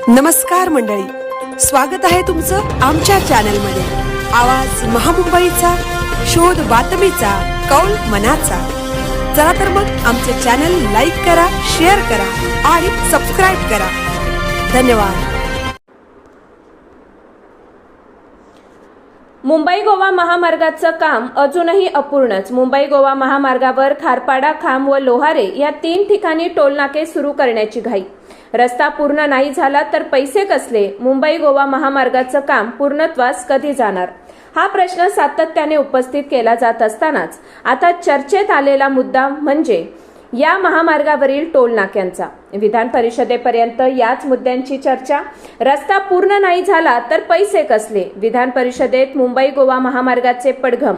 नमस्कार मंडळी, स्वागत आहे तुमचं आमच्या चॅनलमध्ये। आवाज महामुंबईचा, शोध बातमीचा, कौल मनाचा। चला तर मग आमचे चॅनल लाईक करा, शेअर करा आणि सबस्क्राइब करा। धन्यवाद। मुंबई गोवा महामार्गाचं काम अजूनही अपूर्णच। मुंबई गोवा महामार्गावर खारपाडा, खाम व लोहारे या 3 ठिकाणी टोलनाके सुरू करण्याची घाई। रस्ता पूर्ण नाही झाला तर पैसे कसले? मुंबई गोवा महामार्गाचं काम पूर्णत्वास कधी जाणार? हा प्रश्न सातत्याने उपस्थित केला जात असतानाच आता चर्चेत आलेला मुद्दा म्हणजे या महामार्गावरील टोल नाक्यांचा। विधान परिषदेपर्यंत याच मुद्द्यांची चर्चा। रस्ता पूर्ण नाही झाला तर पैसे कसले? विधान परिषदेत मुंबई गोवा महामार्गाचे पडघम।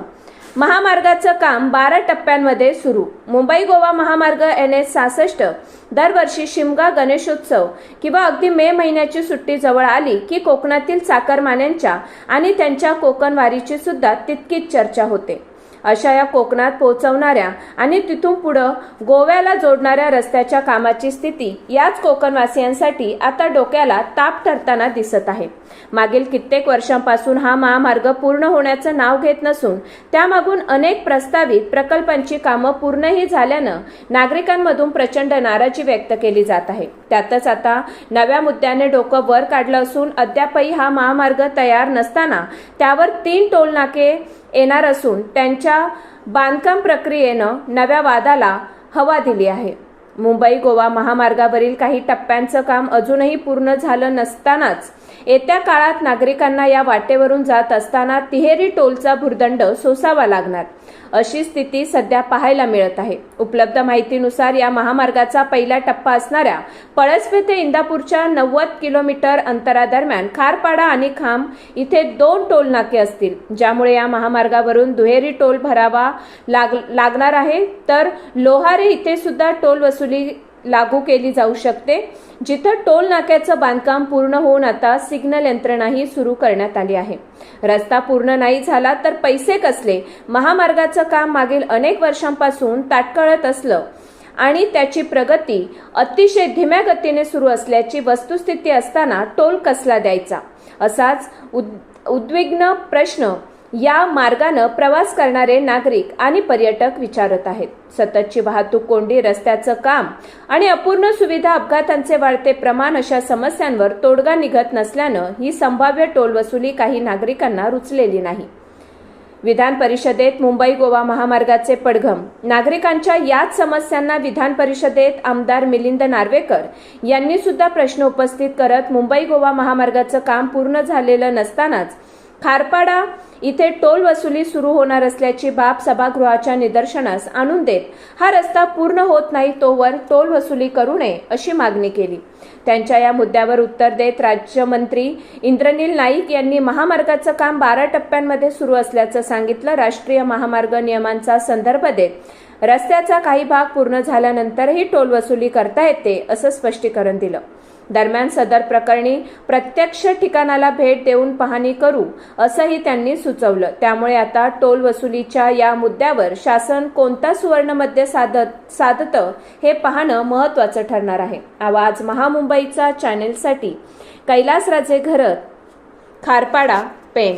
महामार्गाचं काम 12 टप्प्यांमध्ये सुरू। मुंबई गोवा महामार्ग NH 66 दरवर्षी शिमगा, गणेशोत्सव किंवा अगदी मे महिन्याची सुट्टी जवळ आली की कोकणातील चाकरमान्यांच्या आणि त्यांच्या कोकणवारीची सुद्धा तितकीच चर्चा होते। अशा या कोकणात पोहोचवणाऱ्या आणि तिथून पुढे गोव्याला जोडणाऱ्या रस्त्याच्या कामाची स्थिती याच कोकणवासियांसाठी आता डोक्याला ताप ठरताना दिसत आहे। मागील कित्येक वर्षांपासून हा महामार्ग पूर्ण होण्याचं नाव घेत नसून त्यामागून अनेक प्रस्तावित प्रकल्पांची कामं पूर्णही झाल्यानं नागरिकांमधून प्रचंड नाराजी व्यक्त केली जात आहे। त्यातच आता नव्या मुद्द्याने डोकं वर काढलं असून अद्यापही हा महामार्ग तयार नसताना त्यावर 3 टोल नाके येणार असून त्यांच्या बांधकाम प्रक्रियेनं नव्या वादाला हवा दिली आहे। मुंबई गोवा महामार्गावरील काही टप्प्यांचं काम अजूनही पूर्ण झालं नसतानाच येत्या काळात नागरिकांना या वाटेवरून जात असताना तिहेरी टोलचा भुर्दंड सोसावा लागणार अशी स्थिती सध्या पाहायला मिळत आहे। उपलब्ध माहितीनुसार या महामार्गाचा पहिला टप्पा असणाऱ्या पळसपे ते इंदापूरच्या 90 किलोमीटर अंतरादरम्यान खारपाडा आणि खाम इथे 2 टोल नाके असतील, ज्यामुळे या महामार्गावरून दुहेरी टोल भरावा लागणार आहे। तर लोहारे इथे सुद्धा टोल वसुली लागू केली जाऊ शकते, जिथं टोल नाक्याचं बांधकाम पूर्ण होऊन आता सिग्नल यंत्रणाही सुरू करण्यात आली आहे। रस्ता पूर्ण नाही झाला तर पैसे कसले? महामार्गाचं काम मागील अनेक वर्षांपासून ताटकळत असलं आणि त्याची प्रगती अतिशय धीम्या गतीने सुरू असल्याची वस्तुस्थिती असताना टोल कसला द्यायचा, असाच उद्विग्न प्रश्न या मार्गाने प्रवास करणारे नागरिक आणि पर्यटक विचारत आहेत। सततची वाहतूक कोंडी, रस्त्याचं काम आणि अपूर्ण सुविधा, अपघातांचे वाढते प्रमाण अशा समस्यांवर तोडगा निघत नसल्यानं ही संभाव्य टोल वसुली काही नागरिकांना रुचलेली नाही। विधान परिषदेत मुंबई गोवा महामार्गाचे पडघम। नागरिकांच्या याच समस्यांना विधान परिषदेत आमदार मिलिंद नार्वेकर यांनी सुद्धा प्रश्न उपस्थित करत मुंबई गोवा महामार्गाचं काम पूर्ण झालेलं नसतानाच खारपाडा इथे टोल वसुली सुरू होणार असल्याची बाब सभागृहाच्या निदर्शनास आणून देत हा रस्ता पूर्ण होत नाही तोवर टोल वसुली करू नये अशी मागणी केली। त्यांच्या या मुद्द्यावर उत्तर देत राज्यमंत्री इंद्रनील नाईक यांनी महामार्गाचं काम 12 टप्प्यांमध्ये सुरू असल्याचं सांगितलं। राष्ट्रीय महामार्ग नियमांचा संदर्भ देत रस्त्याचा काही भाग पूर्ण झाल्यानंतरही टोल वसुली करता येते असं स्पष्टीकरण दिलं। दरम्यान सदर प्रकरणी प्रत्यक्ष ठिकाणाला भेट देऊन पाहणी करू असंही त्यांनी सुचवलं। त्यामुळे आता टोल वसुलीच्या या मुद्द्यावर शासन कोणता सुवर्णमध्य साधतं हे पाहणं महत्त्वाचं ठरणार आहे। आवाज महामुंबईचा चॅनेलसाठी कैलासराजे घरत, खारपाडा, पेण।